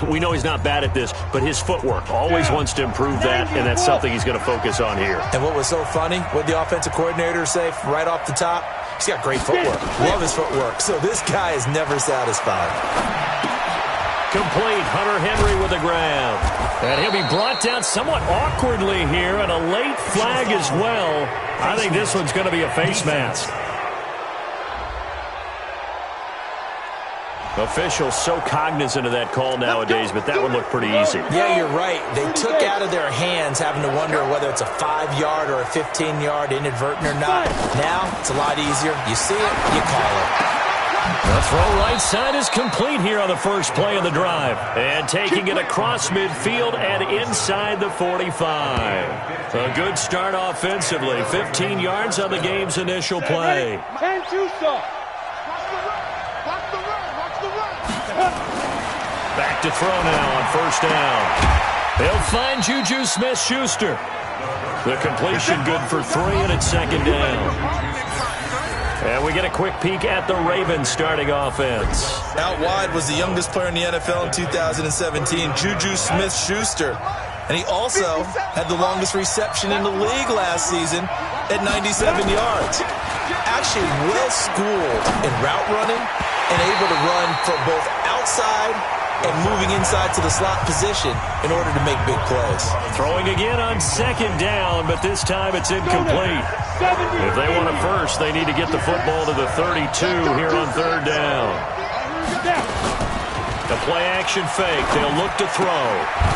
We know he's not bad at this, but his footwork always wants to improve that, and that's something he's going to focus on here. And what was so funny, what the offensive coordinator say right off the top, he's got great footwork. Love his footwork. So this guy is never satisfied. Complete. Hunter Henry with the grab. And he'll be brought down somewhat awkwardly here, and a late flag as well. I think this one's going to be a face mask. Officials so cognizant of that call nowadays, but that one looked pretty easy. Yeah, you're right. They took out of their hands having to wonder whether it's a 5-yard or a 15-yard inadvertent or not. Now, it's a lot easier. You see it, you call it. The throw right side is complete here on the first play of the drive. And taking it across midfield and inside the 45. A good start offensively. 15 yards on the game's initial play. Back to throw now on first down. They'll find Juju Smith-Schuster. The completion good for 3, and it's second down. And we get a quick peek at the Ravens starting offense. Out wide was the youngest player in the NFL in 2017, Juju Smith-Schuster. And he also had the longest reception in the league last season at 97 yards. Actually well-schooled in route running and able to run from both outside and moving inside to the slot position in order to make big plays. Throwing again on second down, but this time it's incomplete. If they want a first, they need to get the football to the 32 here on third down. The play-action fake. They'll look to throw.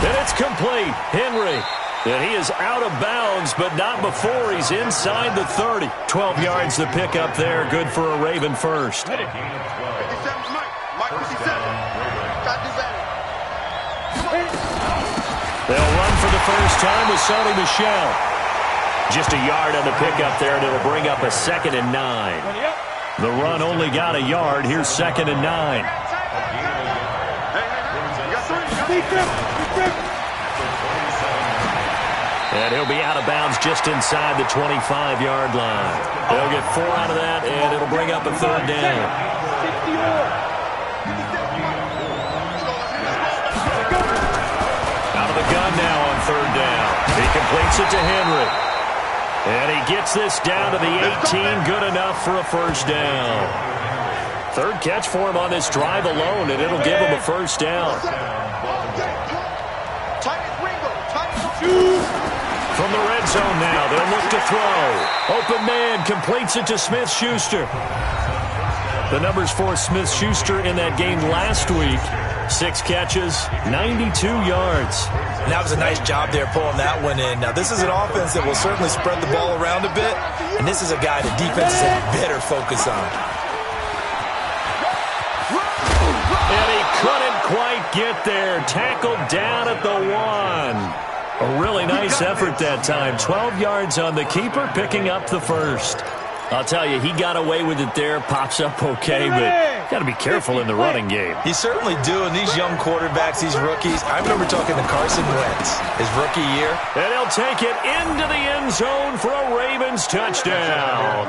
And it's complete. Henry. And he is out of bounds, but not before he's inside the 30. 12 yards to pick up there. Good for a Raven first. They'll run for the first time with Sonny Michel. Just a yard on the pickup there, and it'll bring up a 2nd and 9. The run only got a yard. Here's 2nd and 9. And he'll be out of bounds just inside the 25-yard line. They'll get 4 out of that, and it'll bring up a 3rd down. Out of the gun now on 3rd down. He completes it to Henry. And he gets this down to the 18. Good enough for a first down. 3rd catch for him on this drive alone, and it'll give him a first down. From the red zone now, they'll look to throw. Open man completes it to Smith-Schuster. The numbers for Smith-Schuster in that game last week. 6 catches, 92 yards. And that was a nice job there pulling that one in. Now, this is an offense that will certainly spread the ball around a bit, and this is a guy that defenses have better focus on. And he couldn't quite get there. Tackled down at the 1. A really nice effort that time. 12 yards on the keeper, picking up the first. I'll tell you, he got away with it there. Pops up okay, but got to be careful in the running game. You certainly do, and these young quarterbacks, these rookies. I remember talking to Carson Wentz his rookie year. And he'll take it into the end zone for a Ravens touchdown.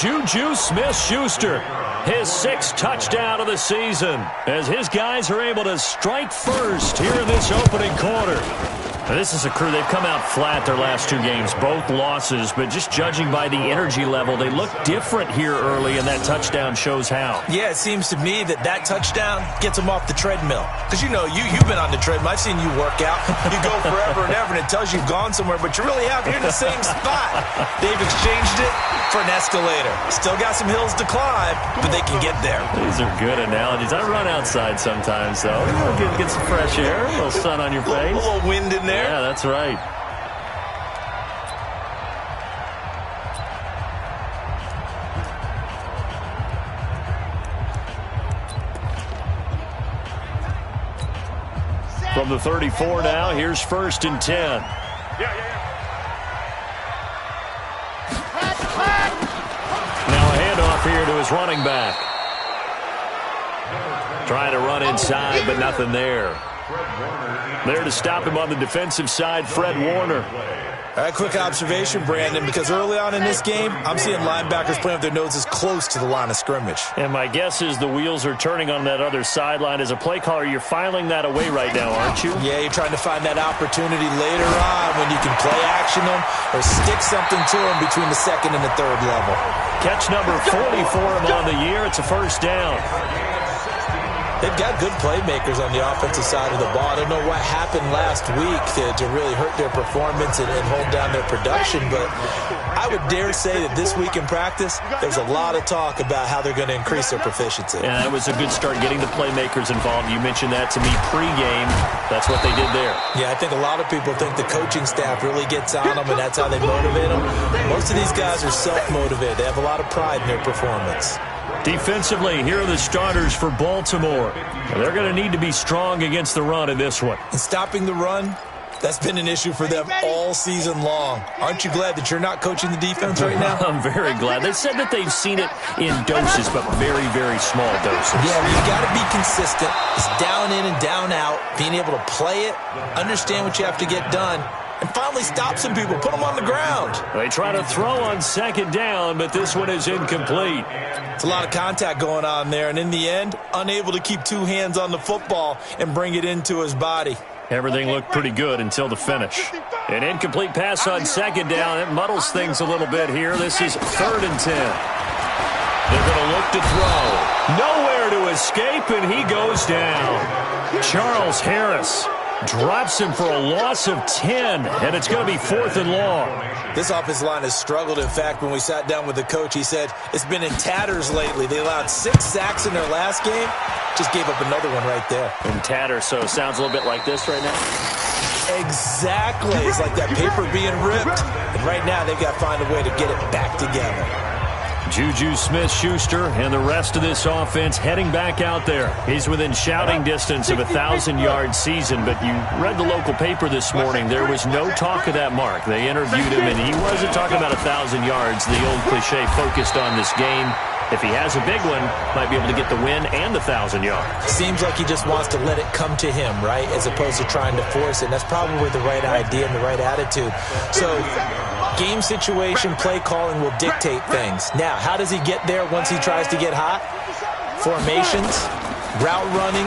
Juju Smith-Schuster, his 6th touchdown of the season, as his guys are able to strike first here in this opening quarter. Now, this is a crew, they've come out flat their last 2 games, both losses, but just judging by the energy level, they look different here early, and that touchdown shows how. Yeah, it seems to me that touchdown gets them off the treadmill. Because, you know, you've been on the treadmill. I've seen you work out. You go forever and ever, and it tells you you've gone somewhere, but you really have. You're in the same spot. They've exchanged it for an escalator. Still got some hills to climb, but they can get there. These are good analogies. I run outside sometimes, though. Get some fresh air, a little sun on your face. A little wind in there. Yeah, that's right. From the 34 now, here's 1st and 10. Now a handoff here to his running back. Trying to run inside, but nothing there. There to stop him on the defensive side, Fred Warner. All right, quick observation, Brandon, because early on in this game, I'm seeing linebackers playing with their noses close to the line of scrimmage. And my guess is the wheels are turning on that other sideline. As a play caller, you're filing that away right now, aren't you? Yeah, you're trying to find that opportunity later on when you can play action them or stick something to them between the second and the third level. Catch number 40 for him on the year. It's a first down. They've got good playmakers on the offensive side of the ball. I don't know what happened last week to really hurt their performance and hold down their production, but I would dare say that this week in practice, there's a lot of talk about how they're going to increase their proficiency. And that was a good start getting the playmakers involved. You mentioned that to me pregame. That's what they did there. Yeah, I think a lot of people think the coaching staff really gets on them, and that's how they motivate them. Most of these guys are self-motivated. They have a lot of pride in their performance. Defensively, here are the starters for Baltimore. They're going to need to be strong against the run in this one. And stopping the run, that's been an issue for them all season long. Aren't you glad that you're not coaching the defense right now? I'm very glad. They said that they've seen it in doses, but very, very small doses. Yeah, you got to be consistent. It's down in and down out, being able to play it, understand what you have to get done, and finally stop some people, put them on the ground. They try to throw on second down, but this one is incomplete. It's a lot of contact going on there, and in the end, unable to keep two hands on the football and bring it into his body. Everything looked pretty good until the finish. An incomplete pass on second down. It muddles things a little bit here. This is 3rd and 10. They're going to look to throw. Nowhere to escape, and he goes down. Charles Harris drops him for a loss of 10, and it's going to be 4th and long. This offensive line has struggled. In fact, when we sat down with the coach, he said it's been in tatters lately. They allowed 6 sacks in their last game. Just gave up another one right there. In tatters, so it sounds a little bit like this right now? Exactly. It's like that paper being ripped. And right now, they've got to find a way to get it back together. Juju Smith-Schuster and the rest of this offense heading back out there. He's within shouting distance of a 1,000-yard season, but you read the local paper this morning. There was no talk of that mark. They interviewed him, and he wasn't talking about 1,000 yards. The old cliche focused on this game. If he has a big one, might be able to get the win and the 1,000 yards. Seems like he just wants to let it come to him, right, as opposed to trying to force it. And that's probably the right idea and the right attitude. So game situation, play calling will dictate things. Now, how does he get there once he tries to get hot? Formations, route running,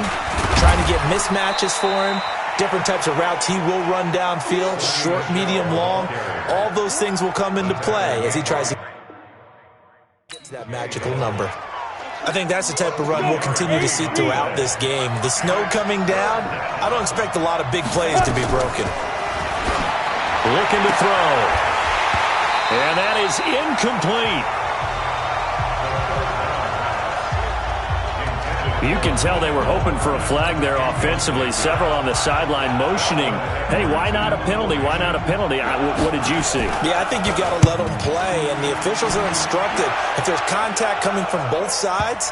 trying to get mismatches for him, different types of routes he will run downfield, short, medium, long. All those things will come into play as he tries to get to that magical number. I think that's the type of run we'll continue to see throughout this game. The snow coming down, I don't expect a lot of big plays to be broken. Looking to throw. And that is incomplete. You can tell they were hoping for a flag there offensively. Several on the sideline motioning. Hey, why not a penalty? Why not a penalty? What did you see? Yeah, I think you've got to let them play, and the officials are instructed. If there's contact coming from both sides,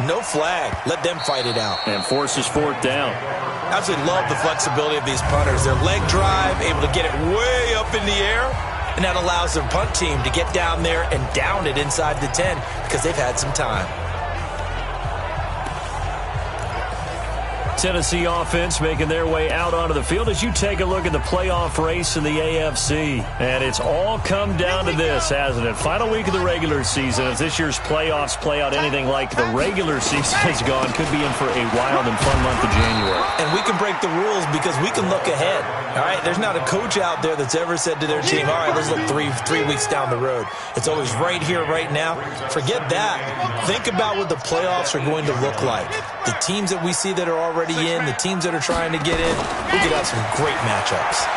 no flag. Let them fight it out. And forces 4th down. Absolutely love the flexibility of these punters. Their leg drive, able to get it way up in the air, and that allows their punt team to get down there and down it inside the 10 because they've had some time. Tennessee offense making their way out onto the field as you take a look at the playoff race in the AFC. And it's all come down to this, hasn't it? Final week of the regular season. If this year's playoffs play out anything like the regular season has gone, could be in for a wild and fun month of January. And we can break the rules because we can look ahead. All right, there's not a coach out there that's ever said to their team, all right, let's look three weeks down the road. It's always right here, right now. Forget that. Think about what the playoffs are going to look like. The teams that we see that are already in, the teams that are trying to get in, we could have some great matchups.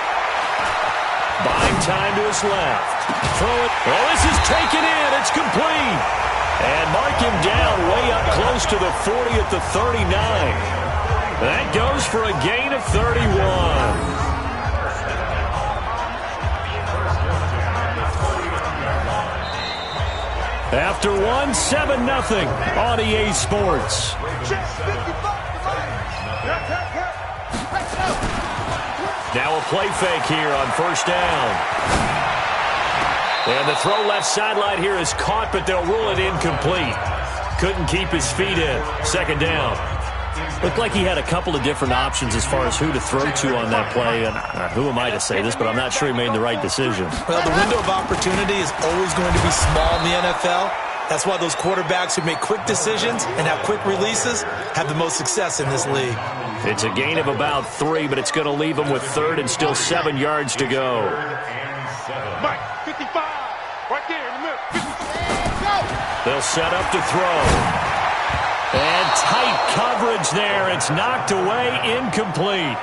Buying time to his left. Throw it. Oh, this is taken in. It's complete. And mark him down way up close to the 40 at the 39. That goes for a gain of 31. After 7-0 on EA Sports. Now a play fake here on 1st down. And the throw left sideline here is caught, but they'll rule it incomplete. Couldn't keep his feet in. 2nd down. Looked like he had a couple of different options as far as who to throw to on that play. And who am I to say this, but I'm not sure he made the right decision. Well, the window of opportunity is always going to be small in the NFL. That's why those quarterbacks who make quick decisions and have quick releases have the most success in this league. It's a gain of about 3, but it's going to leave them with 3rd and still 7 yards to go. Mike, 55, right there in the middle. 55. They'll set up to throw. And tight coverage there. It's knocked away, incomplete.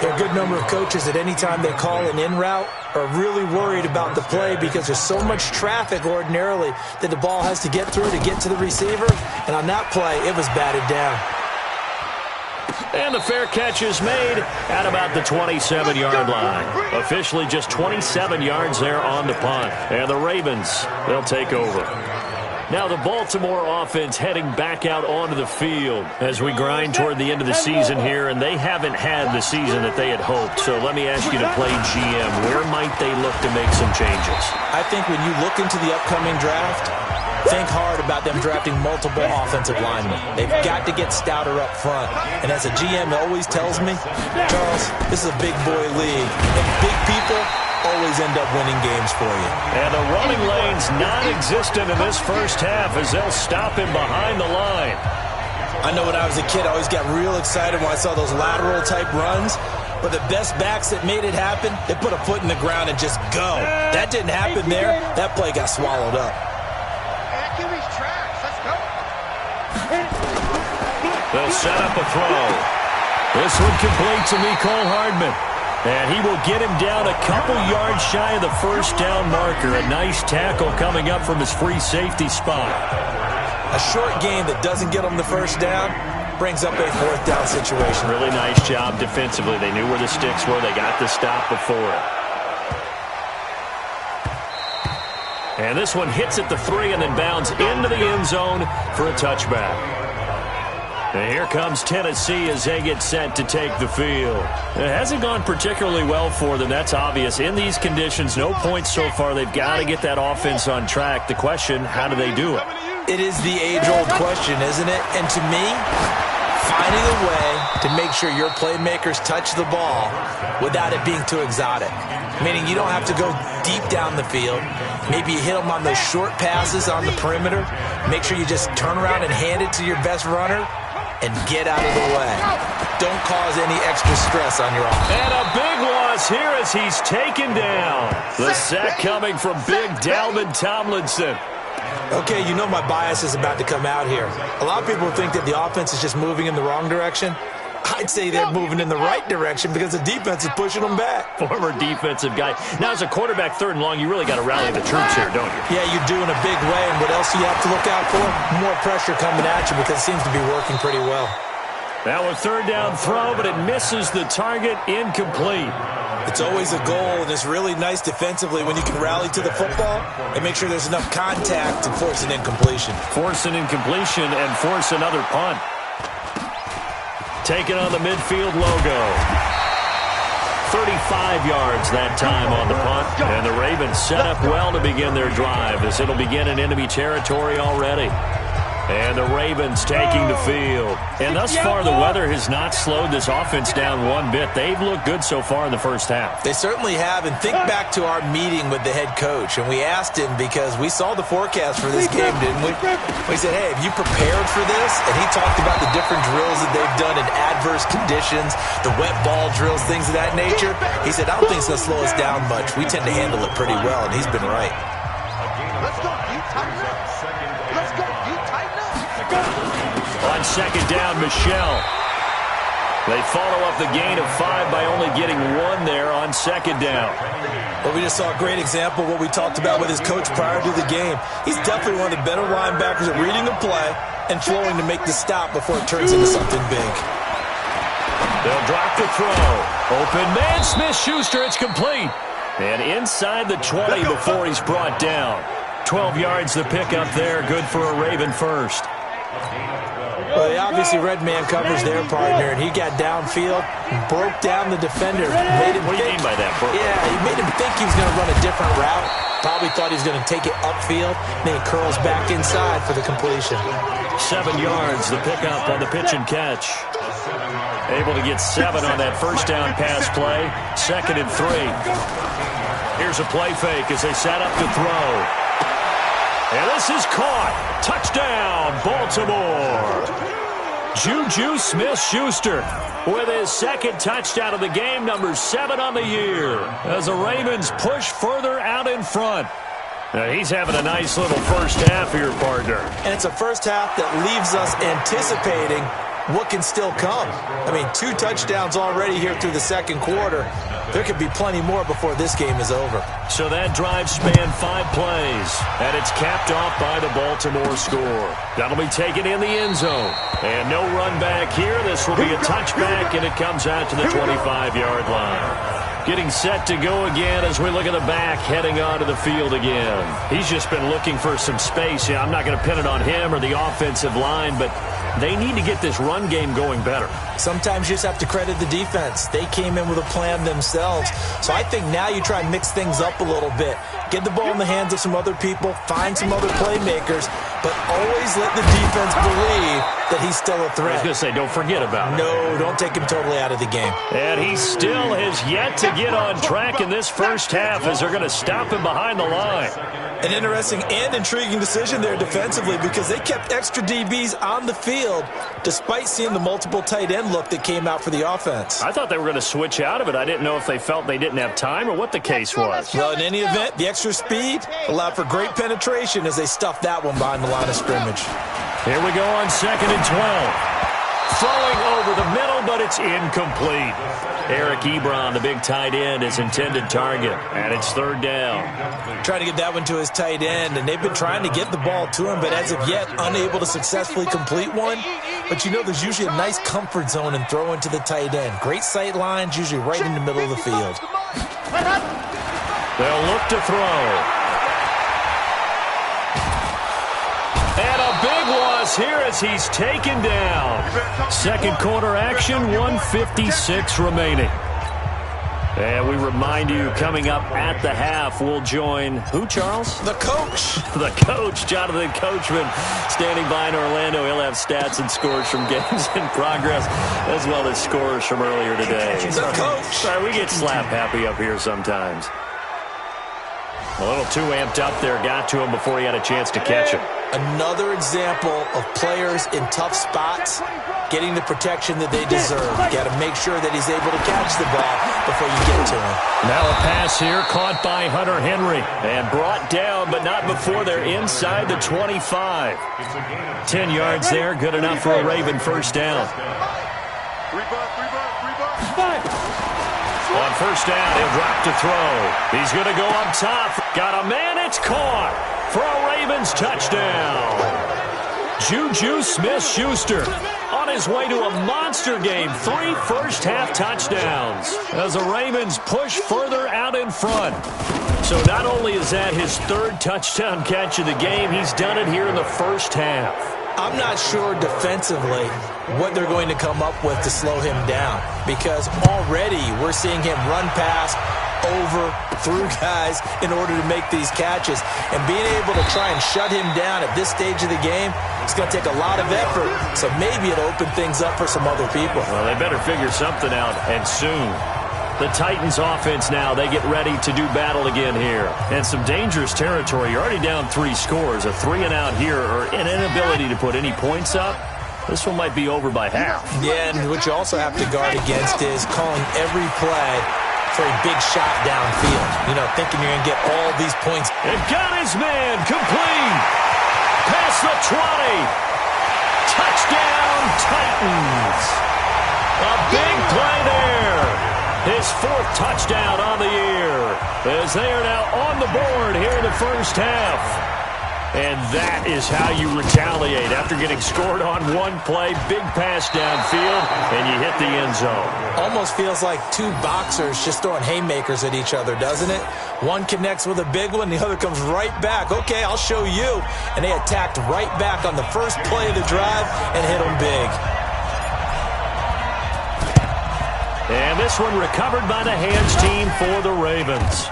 There are a good number of coaches that any time they call an in route are really worried about the play because there's so much traffic ordinarily that the ball has to get through to get to the receiver. And on that play, it was batted down. And the fair catch is made at about the 27-yard line. Officially just 27 yards there on the punt. And the Ravens, they'll take over. Now the Baltimore offense heading back out onto the field as we grind toward the end of the season here, and they haven't had the season that they had hoped. So let me ask you to play GM. Where might they look to make some changes? I think when you look into the upcoming draft, think hard about them drafting multiple offensive linemen. They've got to get stouter up front. And as a GM always tells me, Charles, this is a big boy league, and big people always end up winning games for you. And the running lane's non-existent in this first half as they'll stop him behind the line. I know when I was a kid, I always got real excited when I saw those lateral-type runs. But the best backs that made it happen, they put a foot in the ground and just go. That didn't happen there. That play got swallowed up. They'll set up a throw. This one complete to Mecole Hardman. And he will get him down a couple yards shy of the first down marker. A nice tackle coming up from his free safety spot. A short game that doesn't get him the first down brings up a 4th down situation. Really nice job defensively. They knew where the sticks were. They got the stop before it. And this one hits at the 3 and then bounds into the end zone for a touchback. And here comes Tennessee as they get set to take the field. It hasn't gone particularly well for them. That's obvious. In these conditions, no points so far. They've got to get that offense on track. The question, how do they do it? It is the age-old question, isn't it? And to me, finding a way to make sure your playmakers touch the ball without it being too exotic. Meaning you don't have to go deep down the field. Maybe you hit them on those short passes on the perimeter. Make sure you just turn around and hand it to your best runner and get out of the way. Don't cause any extra stress on your offense. And a big loss here as he's taken down. The sack coming from big Dalvin Tomlinson. Okay, you know my bias is about to come out here. A lot of people think that the offense is just moving in the wrong direction. I'd say they're moving in the right direction because the defense is pushing them back. Former defensive guy. Now, as a quarterback 3rd and long, you really got to rally the troops here, don't you? Yeah, you do in a big way. And what else do you have to look out for? More pressure coming at you because it seems to be working pretty well. Now a 3rd down throw, but it misses the target, incomplete. It's always a goal, and it's really nice defensively when you can rally to the football and make sure there's enough contact to force an incompletion. Force an incompletion and force another punt. Taking on the midfield logo. 35 yards that time on the punt. And the Ravens set up well to begin their drive as it'll begin in enemy territory already. And the Ravens taking the field. And thus far, the weather has not slowed this offense down one bit. They've looked good so far in the first half. They certainly have. And think back to our meeting with the head coach. And we asked him because we saw the forecast for this game, didn't we? We said, hey, have you prepared for this? And he talked about the different drills that they've done in adverse conditions, the wet ball drills, things of that nature. He said, I don't think it's going to slow us down much. We tend to handle it pretty well, and he's been right. Let's go. You tighten up. Let's go. You tighten up. On 2nd down, Michelle. They follow up the gain of 5 by only getting 1 there on 2nd down. Well, we just saw a great example of what we talked about with his coach prior to the game. He's definitely one of the better linebackers at reading a play and flowing to make the stop before it turns into something big. They'll drop the throw. Open man, Smith-Schuster, it's complete. And inside the 20 before he's brought down. 12 yards the pickup there, good for a Raven first. Well, they obviously read man coverage their partner, and he got downfield, broke down the defender. Made him what do you mean by that, bro? Yeah, he made him think he was going to run a different route. Probably thought he was going to take it upfield. Then he curls back inside for the completion. 7 yards, the pickup on the pitch and catch. Able to get 7 on that first down pass play. 2nd and 3. Here's a play fake as they set up to throw. And this is caught. Touchdown, Baltimore. Juju Smith-Schuster with his 2nd touchdown of the game, number 7 on the year, as the Ravens push further out in front. Now, he's having a nice little first half here, partner. And it's a first half that leaves us anticipating what can still come. I mean, 2 touchdowns already here through the 2nd quarter. There could be plenty more before this game is over. So that drive spanned 5 plays, and it's capped off by the Baltimore score. That'll be taken in the end zone. And no run back here. This will be a touchback, and it comes out to the 25-yard line. Getting set to go again as we look at the back heading onto the field again. He's just been looking for some space. Yeah, I'm not going to pin it on him or the offensive line, but they need to get this run game going better. Sometimes you just have to credit the defense. They came in with a plan themselves. So I think now you try and mix things up a little bit. Get the ball in the hands of some other people, find some other playmakers, but always let the defense believe that he's still a threat. I was going to say, don't forget about it. No, don't take him totally out of the game. And he still has yet to get on track in this first half as they're going to stop him behind the line. An interesting and intriguing decision there defensively because they kept extra DBs on the field despite seeing the multiple tight end look that came out for the offense. I thought they were going to switch out of it. I didn't know if they felt they didn't have time or what the case was. Well, in any event, the extra speed allowed for great penetration as they stuffed that one behind the line of scrimmage. Here we go on 2nd and 12. Throwing over the middle, but it's incomplete. Eric Ebron, the big tight end, is intended target, and it's 3rd down. Trying to get that one to his tight end, and they've been trying to get the ball to him, but as of yet, unable to successfully complete one. But you know there's usually a nice comfort zone in throwing to the tight end. Great sight lines, usually right in the middle of the field. They'll look to throw. And a big loss here as he's taken down. 2nd quarter action, 1:56 remaining. And we remind you, coming up at the half, we'll join who, Charles? The coach. The coach, Jonathan Coachman, standing by in Orlando. He'll have stats and scores from games in progress, as well as scores from earlier today. The coach. Sorry, we get slap happy up here sometimes. A little too amped up there, got to him before he had a chance to catch him. Another example of players in tough spots getting the protection that they deserve. Got to make sure that he's able to catch the ball before you get to him. Now a pass here caught by Hunter Henry and brought down, but not before they're inside the 25. 10 yards there, good enough for a Raven first down. On first down, he'll drop to throw. He's going to go up top. Got a man, it's caught for a Ravens touchdown. Juju Smith-Schuster on his way to a monster game. 3 first-half touchdowns as the Ravens push further out in front. So not only is that his 3rd touchdown catch of the game, he's done it here in the first half. I'm not sure defensively what they're going to come up with to slow him down because already we're seeing him run past, over, through guys in order to make these catches. And being able to try and shut him down at this stage of the game, it's going to take a lot of effort. So maybe it'll open things up for some other people. Well, they better figure something out, and soon. The Titans offense now, they get ready to do battle again here. And some dangerous territory. You're already down 3 scores. A 3-and-out here or an inability to put any points up. This one might be over by half. Yeah, and what you also have to guard against is calling every play for a big shot downfield. You know, thinking you're going to get all these points. And got his man complete. Past the 20. Touchdown, Titans. A big play there. His 4th touchdown on the year as they are now on the board here in the first half. And that is how you retaliate after getting scored on one play. Big pass downfield, and you hit the end zone. Almost feels like two boxers just throwing haymakers at each other, doesn't it? One connects with a big one, the other comes right back. Okay, I'll show you. And they attacked right back on the first play of the drive and hit them big. And this one recovered by the hands team for the Ravens.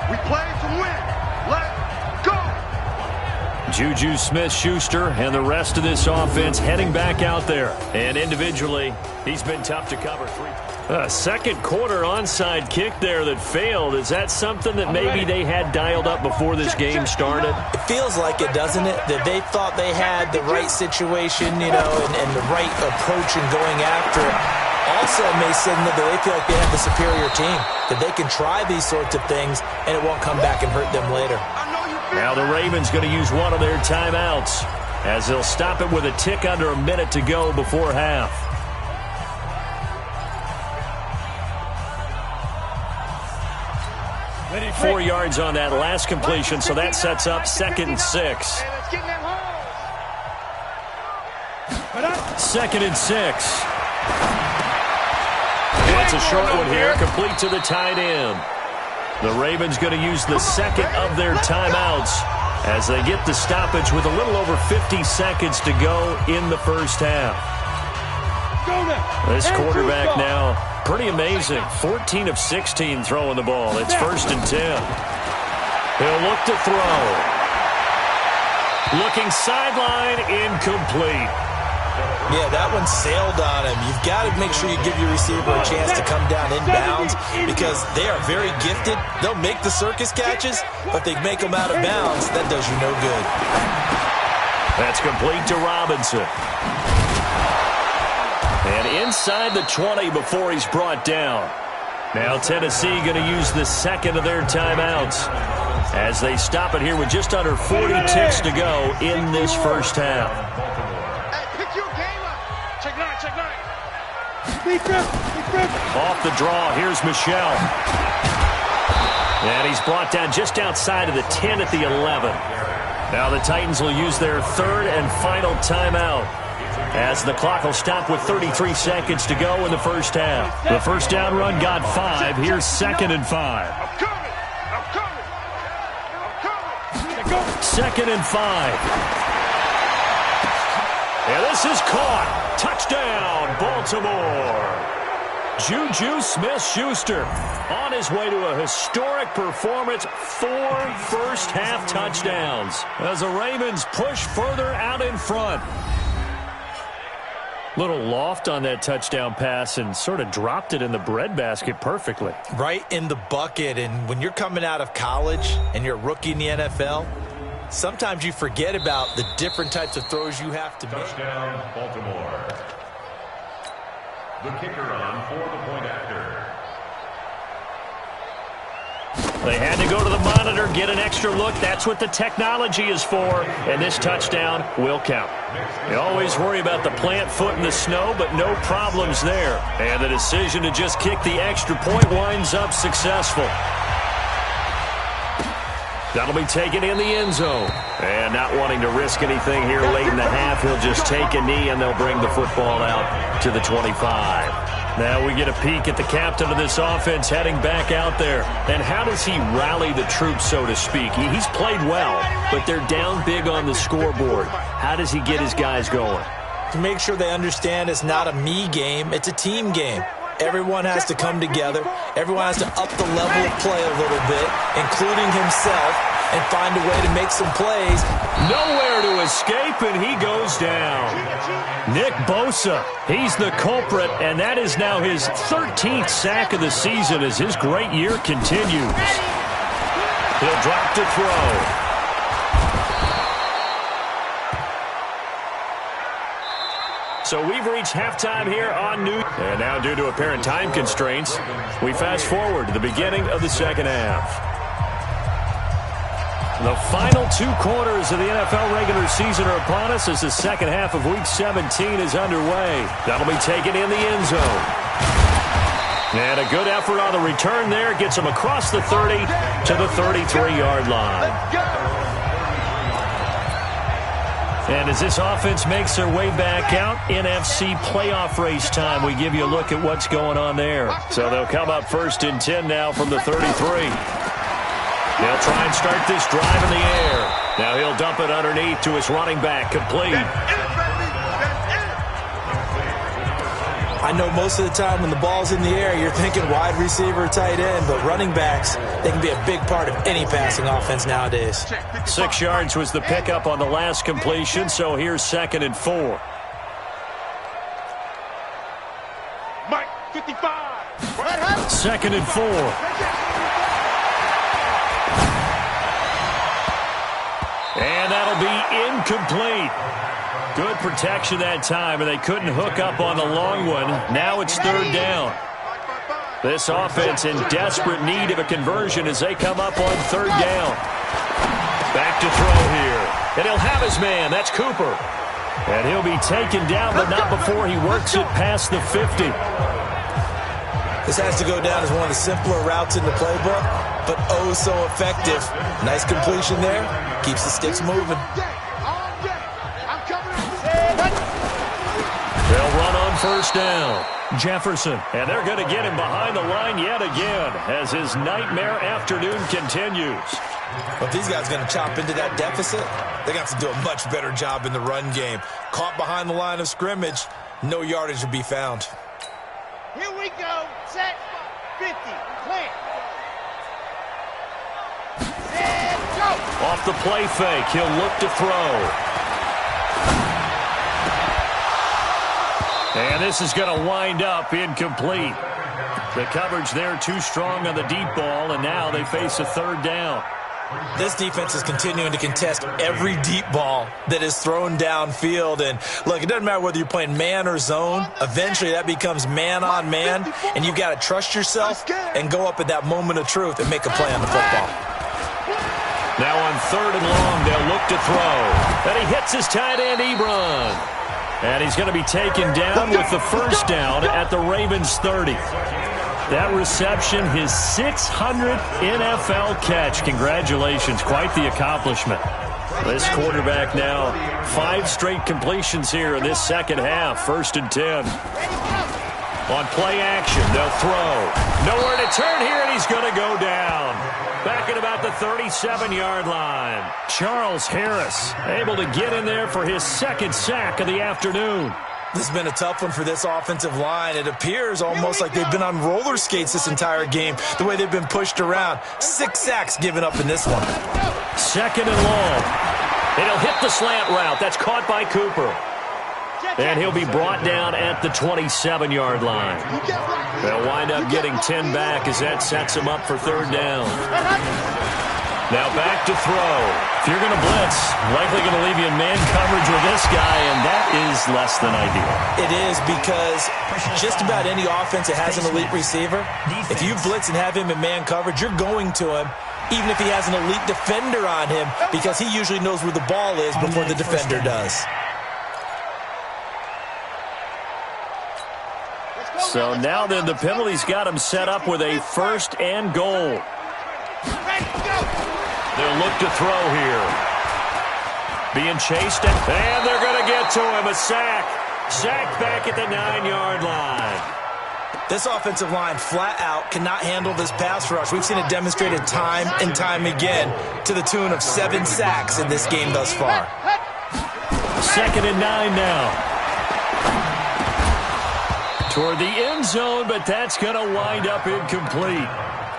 We play to win. Let's go. Juju Smith-Schuster and the rest of this offense heading back out there. And individually, he's been tough to cover. Second quarter onside kick there that failed. Is that something that maybe they had dialed up before this game started? It feels like it, doesn't it? That they thought they had the right situation, you know, and the right approach in going after it. Also, it may signal that they feel like they have the superior team, that they can try these sorts of things, and it won't come back and hurt them later. Now the Ravens going to use one of their timeouts as they'll stop it with a tick under a minute to go before half. Ready 4 yards on that last completion, so that sets up 2nd and 6. 2nd and 6. It's a short one here, complete to the tight end. The Ravens going to use the second of their timeouts as they get the stoppage with a little over 50 seconds to go in the first half. This quarterback now, pretty amazing. 14 of 16 throwing the ball. It's 1st and 10. He'll look to throw. Looking sideline, incomplete. Yeah, that one sailed on him. You've got to make sure you give your receiver a chance to come down inbounds because they are very gifted. They'll make the circus catches, but they make them out of bounds. That does you no good. That's complete to Robinson. And inside the 20 before he's brought down. Now Tennessee going to use the second of their timeouts as they stop it here with just under 40 ticks to go in this first half. Off the draw, here's Michel. And he's brought down just outside of the 10 at the 11. Now the Titans will use their third and final timeout as the clock will stop with 33 seconds to go in the first half. The first down run got 5. Here's 2nd and 5. 2nd and 5. And this is caught. Touchdown, Baltimore. Juju Smith-Schuster on his way to a historic performance. 4 first-half touchdowns as the Ravens push further out in front. Little loft on that touchdown pass and sort of dropped it in the breadbasket perfectly. Right in the bucket, and when you're coming out of college and you're a rookie in the NFL, sometimes you forget about the different types of throws you have to make. Touchdown, Baltimore. The kicker on for the point after. They had to go to the monitor, get an extra look. That's what the technology is for, and this touchdown will count. You always worry about the plant foot in the snow, but no problems there. And the decision to just kick the extra point winds up successful. That'll be taken in the end zone. And not wanting to risk anything here late in the half, he'll just take a knee and they'll bring the football out to the 25. Now we get a peek at the captain of this offense heading back out there. And how does he rally the troops, so to speak? He's played well, but they're down big on the scoreboard. How does he get his guys going? To make sure they understand it's not a me game, it's a team game. Everyone has to come together. Everyone has to up the level of play a little bit, including himself, and find a way to make some plays. Nowhere to escape, and he goes down. Nick Bosa, he's the culprit, and that is now his 13th sack of the season as his great year continues. He'll drop to throw. So we've reached halftime here on New. And now due to apparent time constraints, we fast forward to the beginning of the second half. The final 2 quarters of the NFL regular season are upon us as the second half of Week 17 is underway. That'll be taken in the end zone. And a good effort on the return there. Gets him across the 30 to the 33-yard line. And as this offense makes their way back out, NFC playoff race time, we give you a look at what's going on there. So they'll come up 1st and 10 now from the 33. They'll try and start this drive in the air. Now he'll dump it underneath to his running back, complete. I know most of the time when the ball's in the air, you're thinking wide receiver, tight end, but running backs, they can be a big part of any passing offense nowadays. 6 yards was the pickup on the last completion, so here's 2nd and 4. Mike, 55. 2nd and 4. And that'll be incomplete. Good protection that time, and they couldn't hook up on the long one. Now it's 3rd down. This offense in desperate need of a conversion as they come up on 3rd down. Back to throw here. And he'll have his man. That's Cooper. And he'll be taken down, but not before he works it past the 50. This has to go down as one of the simpler routes in the playbook, but oh so effective. Nice completion there. Keeps the sticks moving. They'll run on 1st down. Jefferson, and they're going to get him behind the line yet again as his nightmare afternoon continues. But if these guys are going to chop into that deficit, they're going to have to do a much better job in the run game. Caught behind the line of scrimmage, no yardage to be found. Here we go. Set. 50. Clear. Set. Go. Off the play fake, he'll look to throw. And this is going to wind up incomplete. The coverage there too strong on the deep ball, and now they face a 3rd down. This defense is continuing to contest every deep ball that is thrown downfield. And look, it doesn't matter whether you're playing man or zone. Eventually that becomes man on man, and you've got to trust yourself and go up at that moment of truth and make a play on the football. Now on 3rd and long, they'll look to throw. And he hits his tight end, Ebron. And he's going to be taken down with the 1st down at the Ravens' 30. That reception, his 600th NFL catch. Congratulations. Quite the accomplishment. This quarterback now, 5 straight completions here in this second half. 1st and 10. On play action, they'll throw. Nowhere to turn here, and he's going to go down. Back at about the 37-yard line. Charles Harris able to get in there for his 2nd sack of the afternoon. This has been a tough one for this offensive line. It appears almost like they've been on roller skates this entire game, the way they've been pushed around. 6 sacks given up in this one. 2nd and long. And he'll hit the slant route. That's caught by Cooper. And he'll be brought down at the 27-yard line. They'll wind up getting 10 back as that sets them up for 3rd down. Now back to throw. If you're going to blitz, likely going to leave you in man coverage with this guy, and that is less than ideal. It is, because just about any offense that has an elite receiver, if you blitz and have him in man coverage, you're going to him, even if he has an elite defender on him, because he usually knows where the ball is before the defender does. So now then, the penalty's got him set up with a 1st and goal. They'll look to throw here. Being chased, and they're going to get to him. A sack. Sacked back at the 9-yard line. This offensive line flat out cannot handle this pass rush. We've seen it demonstrated time and time again to the tune of 7 sacks in this game thus far. 2nd and 9 now. Toward the end zone, but that's going to wind up incomplete.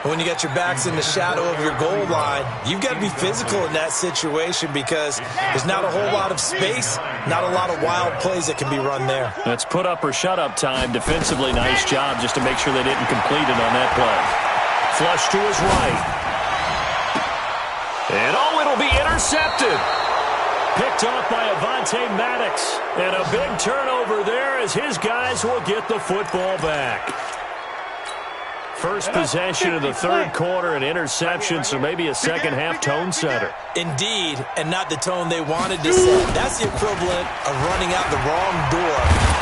When you got your backs in the shadow of your goal line, you've got to be physical in that situation, because there's not a whole lot of space, not a lot of wild plays that can be run there. That's put up or shut up time. Defensively, nice job just to make sure they didn't complete it on that play. Flush to his right. And it'll be intercepted. Picked off by Avonte Maddox. And a big turnover there as his guys will get the football back. First possession of the 3rd quarter, an interception, so maybe a second-half tone setter. Indeed, and not the tone they wanted to set. That's the equivalent of running out the wrong door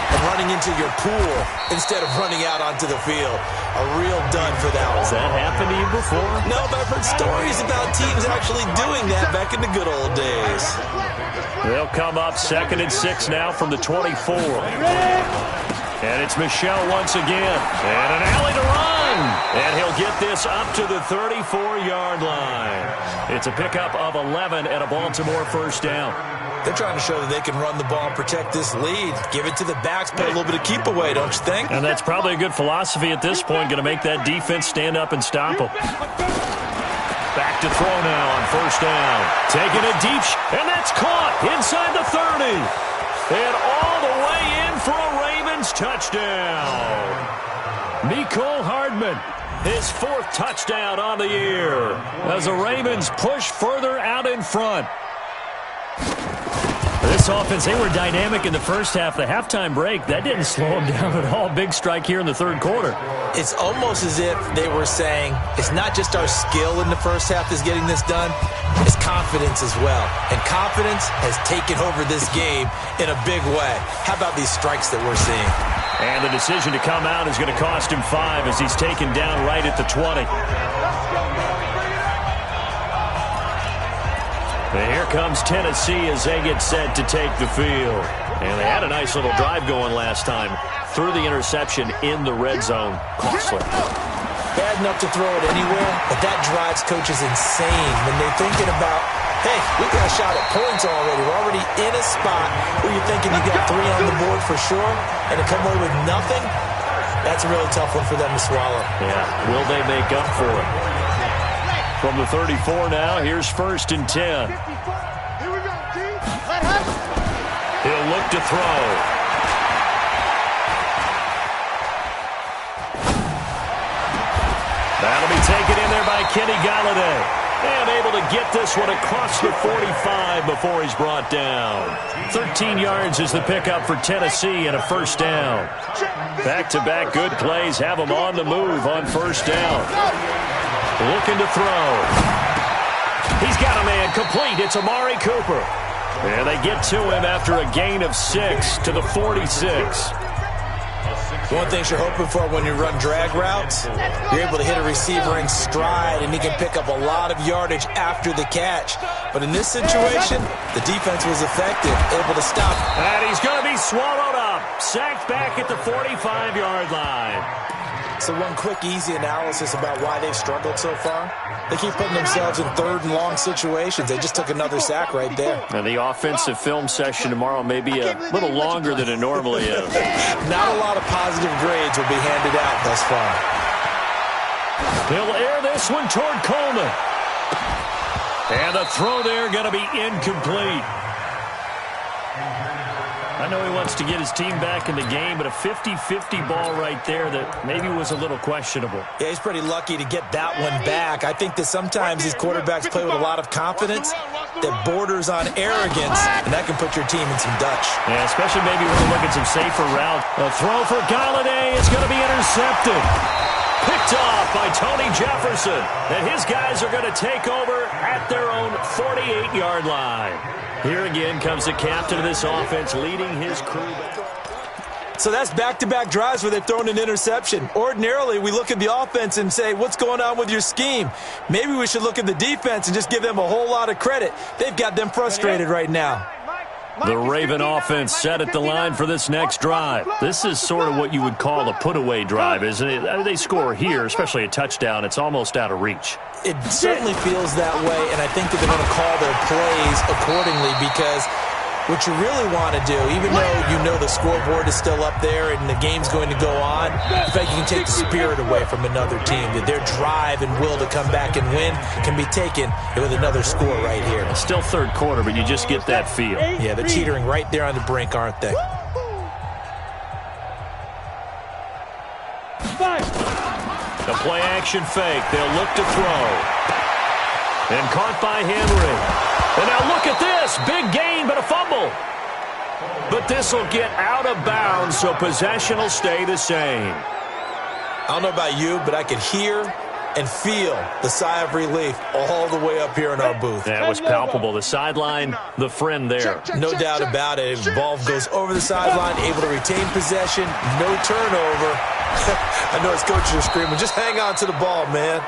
and running into your pool instead of running out onto the field. A real dud for that one. Has that happened to you before? No, but I've heard stories about teams actually doing that back in the good old days. They'll come up 2nd and 6 now from the 24. And it's Michel once again. And an alley to run. And he'll get this up to the 34-yard line. It's a pickup of 11 and a Baltimore first down. They're trying to show that they can run the ball and protect this lead. Give it to the backs, play a little bit of keep away, don't you think? And that's probably a good philosophy at this point. Going to make that defense stand up and stop them. Back to throw now on first down. Taking a deep and that's caught inside the 30. And all the way in for a Ravens touchdown. Mecole Hardman, his 4th touchdown on the year as the Ravens push further out in front. This offense, they were dynamic in the first half. The halftime break, that didn't slow them down at all. Big strike here in the 3rd quarter. It's almost as if they were saying, it's not just our skill in the first half that's getting this done, it's confidence as well. And confidence has taken over this game in a big way. How about these strikes that we're seeing? And the decision to come out is going to cost him 5 as he's taken down right at the 20. And here comes Tennessee as they get set to take the field. And they had a nice little drive going last time. Threw the interception in the red zone. Costly. Bad enough to throw it anywhere, but that drives coaches insane when they're thinking about, hey, we got a shot at points already. We're already in a spot where you're thinking you got 3 on the board for sure, and to come away with nothing, that's a really tough one for them to swallow. Yeah, will they make up for it? From the 34 now, here's 1st and 10. Here we go, G. He'll look to throw. That'll be taken in there by Kenny Golladay. And able to get this one across the 45 before he's brought down. 13 yards is the pickup for Tennessee and a first down. Back-to-back good plays have them on the move on first down. Looking to throw. He's got a man complete. It's Amari Cooper. And they get to him after a gain of 6 to the 46. One thing you're hoping for when you run drag routes, you're able to hit a receiver in stride, and he can pick up a lot of yardage after the catch. But in this situation, the defense was effective, able to stop. And he's going to be swallowed up. Sacked back at the 45-yard line. So one quick, easy analysis about why they've struggled so far. They keep putting themselves in 3rd and long situations. They just took another sack right there. And the offensive film session tomorrow may be a little longer than it normally is. Not a lot of positive grades will be handed out thus far. He'll air this one toward Coleman. And the throw there going to be incomplete. I know he wants to get his team back in the game, but a 50-50 ball right there that maybe was a little questionable. Yeah, he's pretty lucky to get that one back. I think that sometimes these quarterbacks play with a lot of confidence that borders on arrogance, and that can put your team in some Dutch. Yeah, especially maybe when you look at some safer routes. A throw for Golladay is going to be intercepted. Picked off by Tony Jefferson. And his guys are going to take over at their own 48-yard line. Here again comes the captain of this offense leading his crew. So that's back-to-back drives where they've thrown an interception. Ordinarily, we look at the offense and say, what's going on with your scheme? Maybe we should look at the defense and just give them a whole lot of credit. They've got them frustrated right now. The Raven offense set at the line for this next drive. This is sort of what you would call a put-away drive, isn't it? They score here, especially a touchdown. It's almost out of reach. It certainly feels that way, and I think that they're going to call their plays accordingly because what you really want to do, even though you know the scoreboard is still up there and the game's going to go on, in fact, you can take the spirit away from another team, that their drive and will to come back and win can be taken with another score right here. It's still third quarter, but you just get that feel. Yeah, they're teetering right there on the brink, aren't they? The play-action fake. They'll look to throw. And caught by Henry. And now look at this. Big gain, but a fumble. But this will get out of bounds, so possession will stay the same. I don't know about you, but I could hear and feel the sigh of relief all the way up here in our booth. That was palpable. The sideline, the friend there. No doubt about it. Ball goes over the sideline, able to retain possession, no turnover. I know his coaches are screaming, just hang on to the ball, man.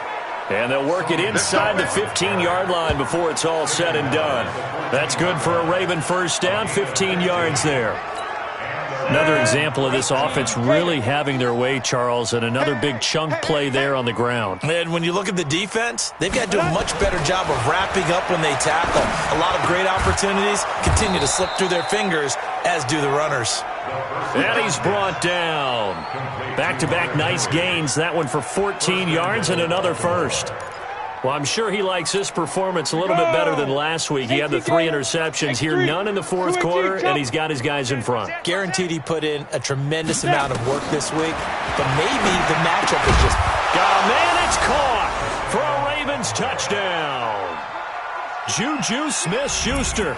And they'll work it inside the 15-yard line before it's all said and done. That's good for a Raven first down, 15 yards there. Another example of this offense really having their way, Charles, and another big chunk play there on the ground. And when you look at the defense, they've got to do a much better job of wrapping up when they tackle. A lot of great opportunities continue to slip through their fingers, as do the runners. And he's brought down. Back-to-back nice gains. That one for 14 yards and another first. Well, I'm sure he likes this performance a little bit better than last week. He had the 3 interceptions here, none in the fourth quarter, and he's got his guys in front. Guaranteed he put in a tremendous amount of work this week, but maybe the matchup is just... Oh, man, it's caught for a Ravens touchdown. Juju Smith-Schuster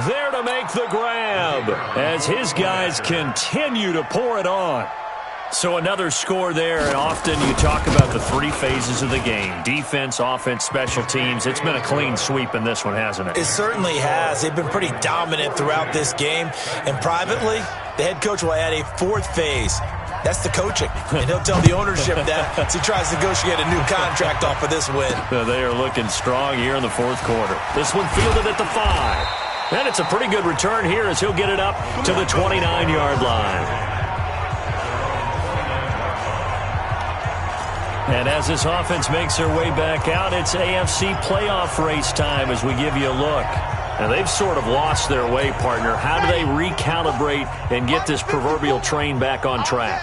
there to make the grab as his guys continue to pour it on. So another score there, and often you talk about the 3 phases of the game. Defense, offense, special teams. It's been a clean sweep in this one, hasn't it? It certainly has. They've been pretty dominant throughout this game. And privately, the head coach will add a 4th phase. That's the coaching. And he'll tell the ownership that as he tries to negotiate a new contract off of this win. They are looking strong here in the fourth quarter. This one fielded at the 5. And it's a pretty good return here as he'll get it up to the 29-yard line. And as this offense makes their way back out, it's AFC playoff race time as we give you a look. Now, they've sort of lost their way, partner. How do they recalibrate and get this proverbial train back on track?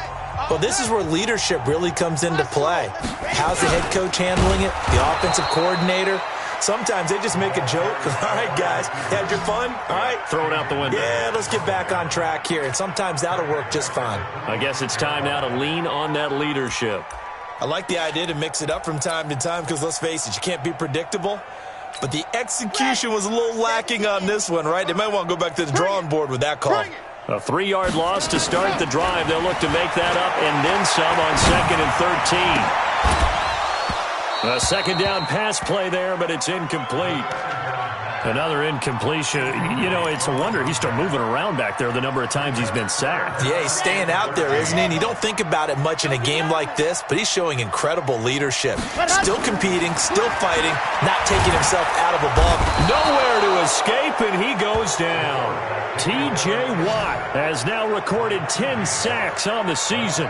Well, this is where leadership really comes into play. How's the head coach handling it? The offensive coordinator? Sometimes they just make a joke. All right, guys, had your fun? All right. Throw it out the window. Yeah, let's get back on track here. And sometimes that'll work just fine. I guess it's time now to lean on that leadership. I like the idea to mix it up from time to time because, let's face it, you can't be predictable. But the execution was a little lacking on this one, right? They might want to go back to the drawing board with that call. A 3-yard loss to start the drive. They'll look to make that up and then some on 2nd and 13. A second down pass play there, but it's incomplete. Another incompletion. You know, it's a wonder he's still moving around back there the number of times he's been sacked. Yeah, he's staying out there, isn't he? And you don't think about it much in a game like this, but he's showing incredible leadership. Still competing, still fighting, not taking himself out of a ball. Nowhere to escape, and he goes down. T.J. Watt has now recorded 10 sacks on the season.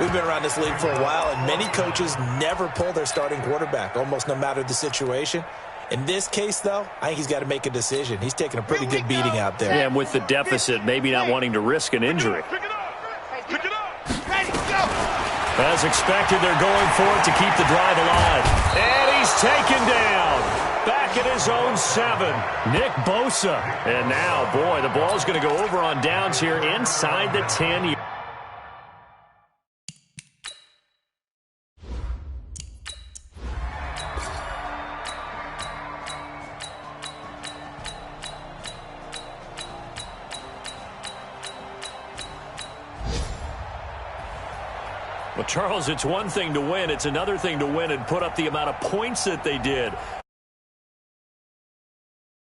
We've been around this league for a while, and many coaches never pull their starting quarterback, almost no matter the situation. In this case, though, I think he's got to make a decision. He's taking a pretty good beating out there. Yeah, and with the deficit, maybe not wanting to risk an injury. As expected, they're going for it to keep the drive alive. And he's taken down. Back at his own 7. Nick Bosa. And now, boy, the ball's going to go over on downs here inside the 10. Well, Charles, it's one thing to win. It's another thing to win and put up the amount of points that they did.